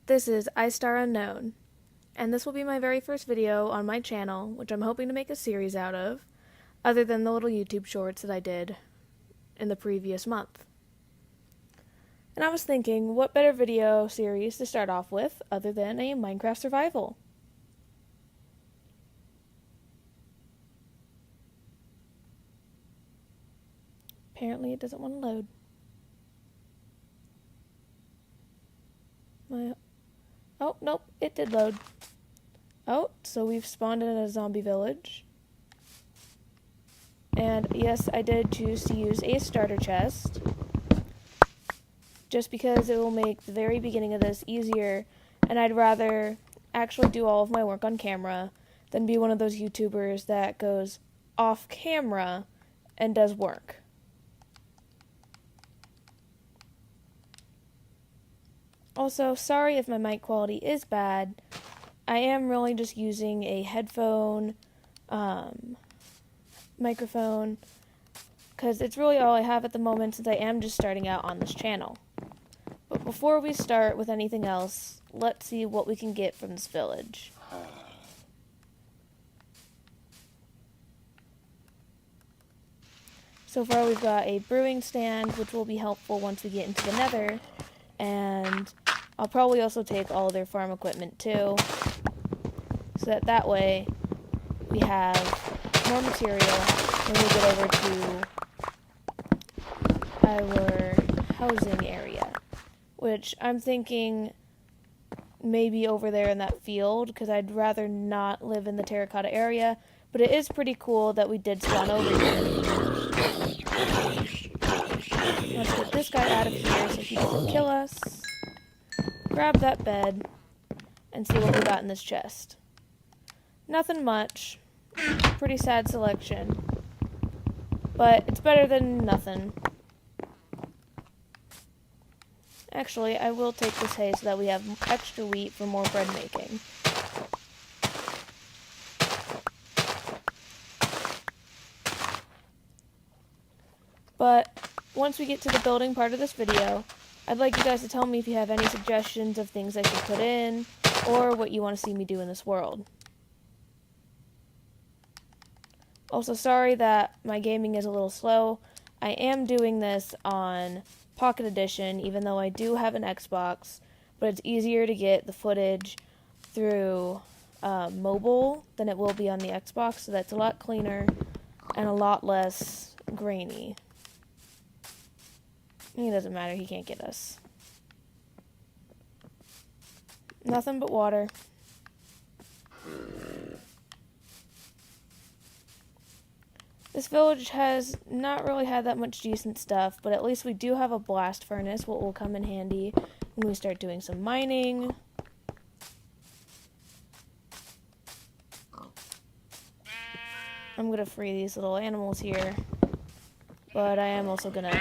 This is iStar Unknown, and this will be my very first video on my channel, which I'm hoping to make a series out of, other than the little YouTube shorts that I did in the previous month. And I was thinking, what better video series to start off with other than a Minecraft survival? Apparently it doesn't want to load. Oh, nope, it did load. Oh, so we've spawned in a zombie village. And yes, I did choose to use a starter chest, just because it will make the very beginning of this easier, and I'd rather actually do all of my work on camera than be one of those YouTubers that goes off camera and does work. Also, sorry if my mic quality is bad. I am really just using a headphone microphone because it's really all I have at the moment, since I am just starting out on this channel. But before we start with anything else, let's see what we can get from this village. So far we've got a brewing stand, which will be helpful once we get into the nether, and I'll probably also take all of their farm equipment too, so that way we have more material when we get over to our housing area, which I'm thinking maybe over there in that field, because I'd rather not live in the terracotta area, but it is pretty cool that we did spawn over here. Let's get this guy out of here so he doesn't kill us. Grab that bed and see what we got in this chest. Nothing much. Pretty sad selection. But it's better than nothing. Actually, I will take this hay so that we have extra wheat for more bread making. But once we get to the building part of this video, I'd like you guys to tell me if you have any suggestions of things I should put in, or what you want to see me do in this world. Also, sorry that my gaming is a little slow. I am doing this on Pocket Edition, even though I do have an Xbox, but it's easier to get the footage through mobile than it will be on the Xbox, so that's a lot cleaner and a lot less grainy. It doesn't matter, he can't get us. Nothing but water. This village has not really had that much decent stuff, but at least we do have a blast furnace, what will come in handy when we start doing some mining. I'm going to free these little animals here, but I am also going to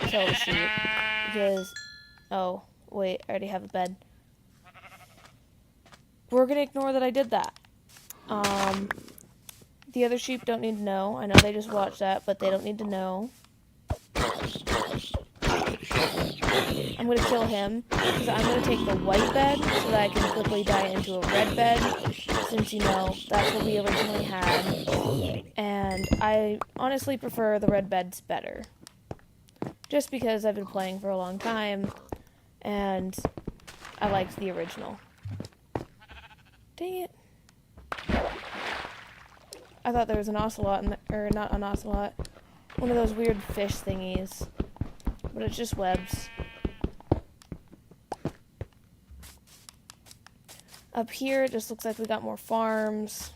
kill the sheep, because, oh, wait, I already have a bed. We're going to ignore that I did that. The other sheep don't need to know. I know they just watched that, but they don't need to know. I'm going to kill him, because I'm going to take the white bed so that I can quickly dye it into a red bed, since, you know, that's what we originally had. And I honestly prefer the red beds better, just because I've been playing for a long time, and I liked the original. Dang it. I thought there was an ocelot, or not an ocelot, one of those weird fish thingies, but it's just webs. Up here, it just looks like we got more farms,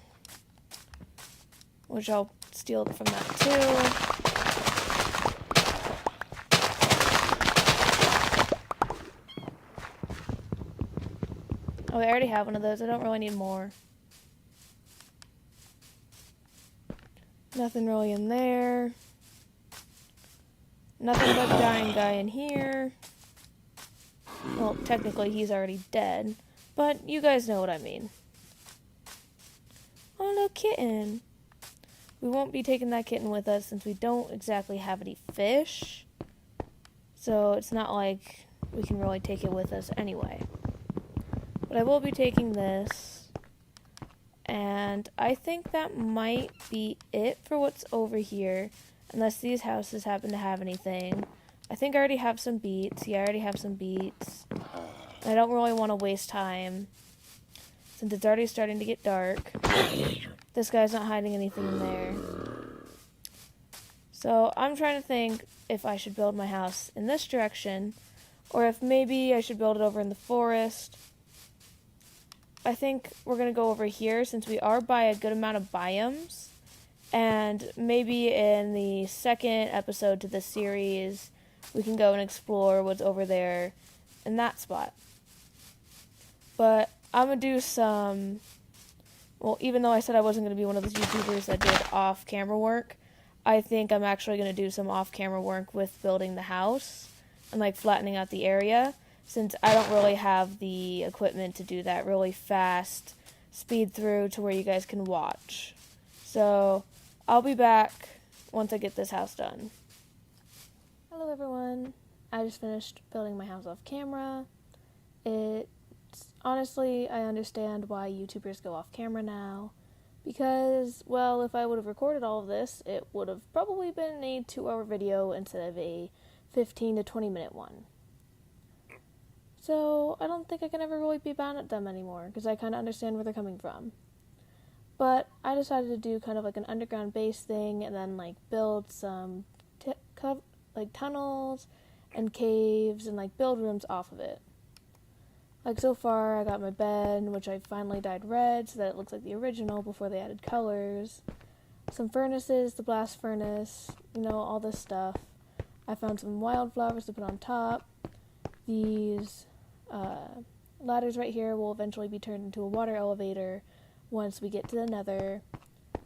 which I'll steal from that too. Oh, I already have one of those. I don't really need more. Nothing really in there. Nothing but dying guy in here. Well, technically he's already dead, but you guys know what I mean. Oh, no kitten. We won't be taking that kitten with us since we don't exactly have any fish. So it's not like we can really take it with us anyway. But I will be taking this. And I think that might be it for what's over here. Unless these houses happen to have anything. I think I already have some beets. Yeah, I already have some beets. I don't really want to waste time, since it's already starting to get dark. This guy's not hiding anything in there. So I'm trying to think if I should build my house in this direction, or if maybe I should build it over in the forest. I think we're going to go over here, since we are by a good amount of biomes. And maybe in the second episode to this series, we can go and explore what's over there in that spot. But I'm going to do some, well, even though I said I wasn't going to be one of those YouTubers that did off-camera work, I think I'm actually going to do some off-camera work with building the house and, like, flattening out the area, since I don't really have the equipment to do that really fast speed through to where you guys can watch. So I'll be back once I get this house done. Hello everyone. I just finished building my house off camera. Honestly, I understand why YouTubers go off camera now, because, well, if I would have recorded all of this, it would have probably been a 2-hour video instead of a 15 to 20 minute one. So I don't think I can ever really be mad at them anymore, because I kind of understand where they're coming from. But I decided to do kind of like an underground base thing, and then like build some tunnels and caves and like build rooms off of it. Like so far I got my bed, which I finally dyed red so that it looks like the original before they added colors. Some furnaces, the blast furnace, all this stuff. I found some wildflowers to put on top. These ladders right here will eventually be turned into a water elevator once we get to the nether.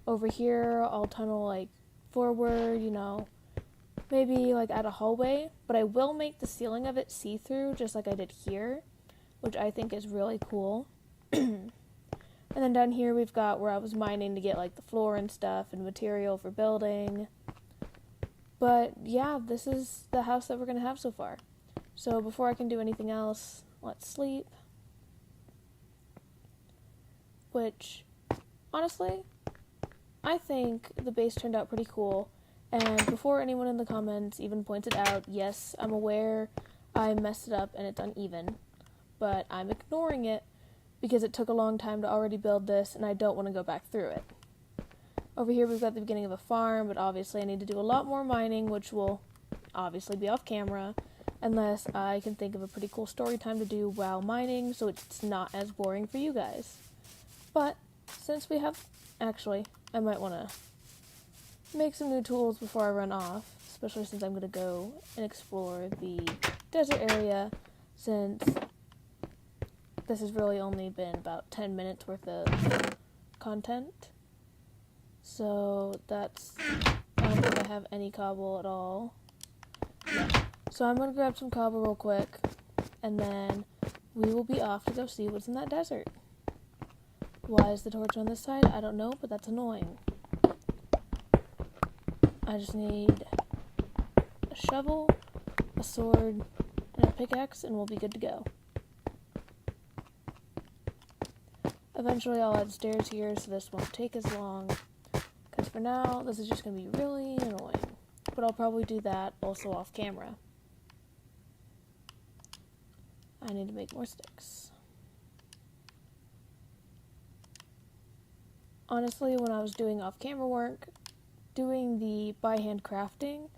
Over here I'll tunnel like forward, maybe like add a hallway, but I will make the ceiling of it see-through just like I did here, which I think is really cool. And then down here we've got where I was mining to get like the floor and stuff and material for building. But yeah, this is the house that we're going to have so far. So before I can do anything else, let's sleep. Which, honestly, I think the base turned out pretty cool. And before anyone in the comments even points it out, yes, I'm aware I messed it up and it's uneven. But I'm ignoring it because it took a long time to already build this and I don't want to go back through it. Over here we've got the beginning of a farm, but obviously I need to do a lot more mining, which will obviously be off camera, unless I can think of a pretty cool story time to do while mining, so it's not as boring for you guys. But since we have, actually, I might want to make some new tools before I run off, especially since I'm going to go and explore the desert area, since this has really only been about 10 minutes worth of content. So that's, I don't think I have any cobble at all. Yeah. So I'm going to grab some cobble real quick, and then we will be off to go see what's in that desert. Why is the torch on this side? I don't know, but that's annoying. I just need a shovel, a sword, and a pickaxe, and we'll be good to go. Eventually I'll add stairs here, so this won't take as long. Because for now, this is just going to be really annoying. But I'll probably do that also off camera. I need to make more sticks. Honestly, when I was doing off-camera work, doing the by-hand crafting,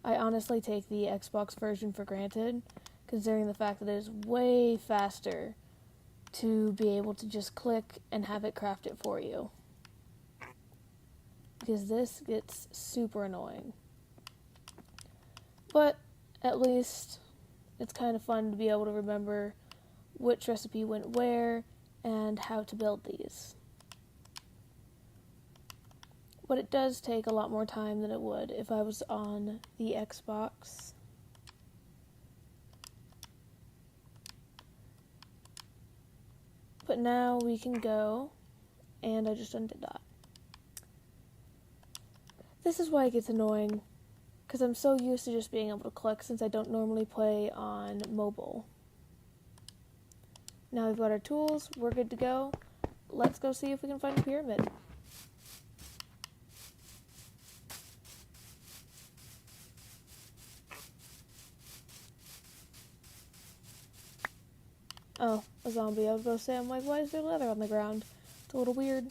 I honestly take the Xbox version for granted, considering the fact that it is way faster to be able to just click and have it craft it for you. Because this gets super annoying. But at least it's kind of fun to be able to remember which recipe went where and how to build these. But it does take a lot more time than it would if I was on the Xbox. But now we can go, and I just undid that. This is why it gets annoying, because I'm so used to just being able to click since I don't normally play on mobile. Now we've got our tools, we're good to go. Let's go see if we can find a pyramid. Oh, a zombie. I was going to say, I'm like, why is there leather on the ground? It's a little weird.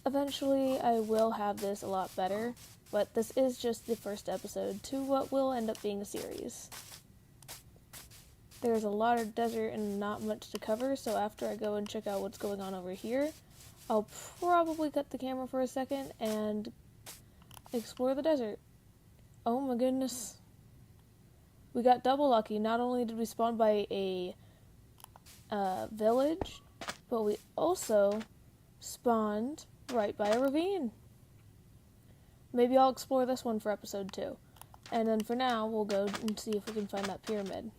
Eventually, I will have this a lot better, but this is just the first episode to what will end up being a series. There's a lot of desert and not much to cover, so after I go and check out what's going on over here, I'll probably cut the camera for a second and explore the desert. Oh my goodness. We got double lucky. Not only did we spawn by a village, but we also spawned right by a ravine. Maybe I'll explore this one for episode 2. And then for now, we'll go and see if we can find that pyramid.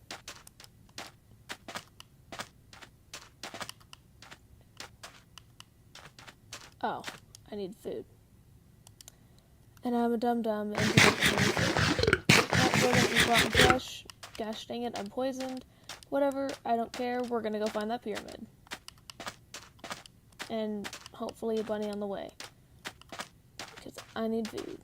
Oh, I need food. And I'm a dum-dum and rotten flesh. Gosh dang it, I'm poisoned. Whatever, I don't care. We're gonna go find that pyramid. And hopefully a bunny on the way. Because I need food.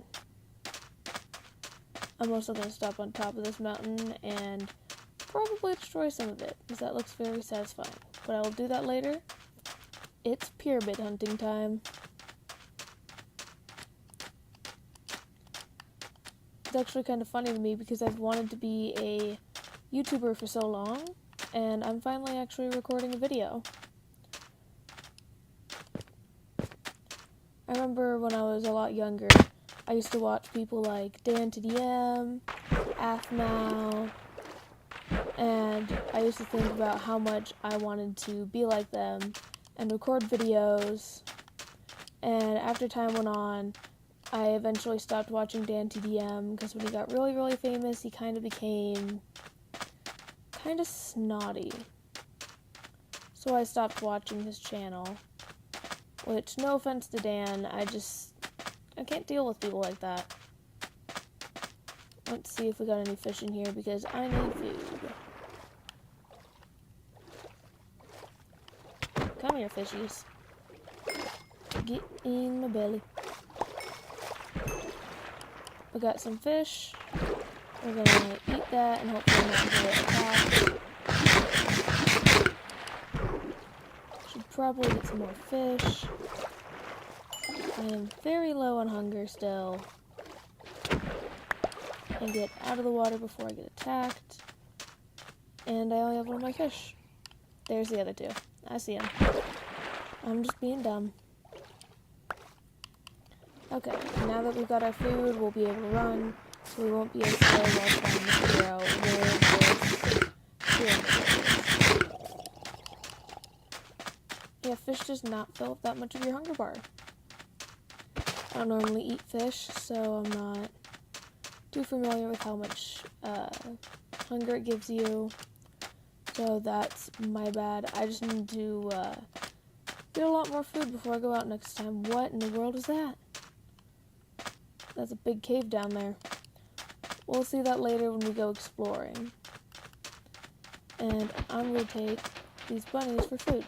I'm also gonna stop on top of this mountain and probably destroy some of it, because that looks very satisfying. But I will do that later. It's pyramid hunting time. It's actually kind of funny to me because I've wanted to be a YouTuber for so long, and I'm finally actually recording a video. I remember when I was a lot younger, I used to watch people like Dan2DM, Athmau, and I used to think about how much I wanted to be like them and record videos, and after time went on, I eventually stopped watching Dan2DM because when he got really, really famous, he kind of became kind of snotty. So I stopped watching his channel, which, no offense to Dan, I can't deal with people like that. Let's see if we got any fish in here because I need food. Come here, fishies. Get in my belly. We got some fish. We're gonna eat that and hopefully not get attacked. Should probably get some more fish. I am very low on hunger still. And get out of the water before I get attacked. And I only have one of my fish. There's the other two. I see them. I'm just being dumb. Okay, now that we've got our food, we'll be able to run, so we won't be as slow while trying to figure out where this pyramid is. Yeah, fish does not fill up that much of your hunger bar. I don't normally eat fish, so I'm not too familiar with how much hunger it gives you. So that's my bad. I just need to get a lot more food before I go out next time. What in the world is that? That's a big cave down there. We'll see that later when we go exploring. And I'm going to take these bunnies for food.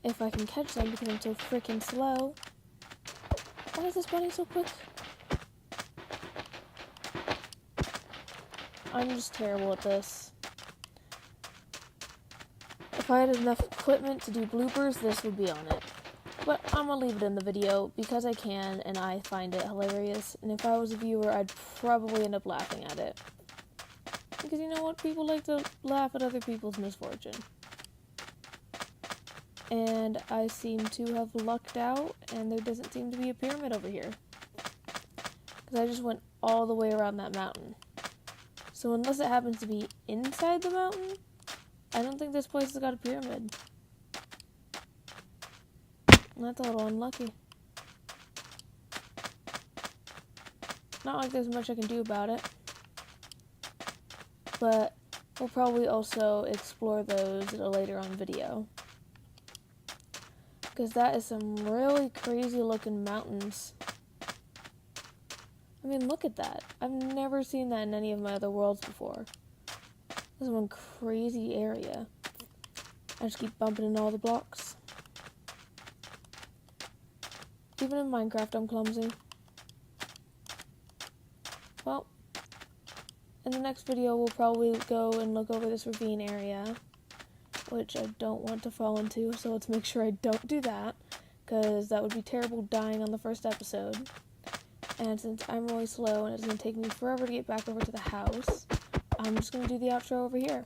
If I can catch them because I'm so freaking slow. Why is this bunny so quick? I'm just terrible at this. If I had enough equipment to do bloopers, this would be on it. But I'm gonna leave it in the video because I can and I find it hilarious. And if I was a viewer, I'd probably end up laughing at it. Because you know what? People like to laugh at other people's misfortune. And I seem to have lucked out and there doesn't seem to be a pyramid over here. Because I just went all the way around that mountain. So unless it happens to be inside the mountain, I don't think this place has got a pyramid. That's a little unlucky. Not like there's much I can do about it. But we'll probably also explore those in a later on video. Because that is some really crazy looking mountains. I mean, look at that. I've never seen that in any of my other worlds before. This is one crazy area. I just keep bumping into all the blocks. Even in Minecraft, I'm clumsy. Well, in the next video, we'll probably go and look over this ravine area, which I don't want to fall into, so let's make sure I don't do that, because that would be terrible dying on the first episode. And since I'm really slow and it's going to take me forever to get back over to the house, I'm just going to do the outro over here.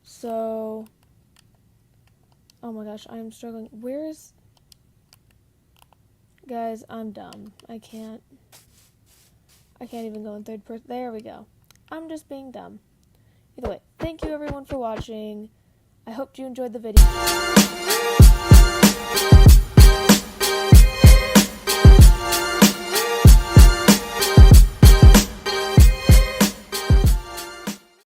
So, oh my gosh, I'm struggling. Guys, I'm dumb. I can't even go in third person. There we go. I'm just being dumb. Either way, thank you everyone for watching. I hope you enjoyed the video.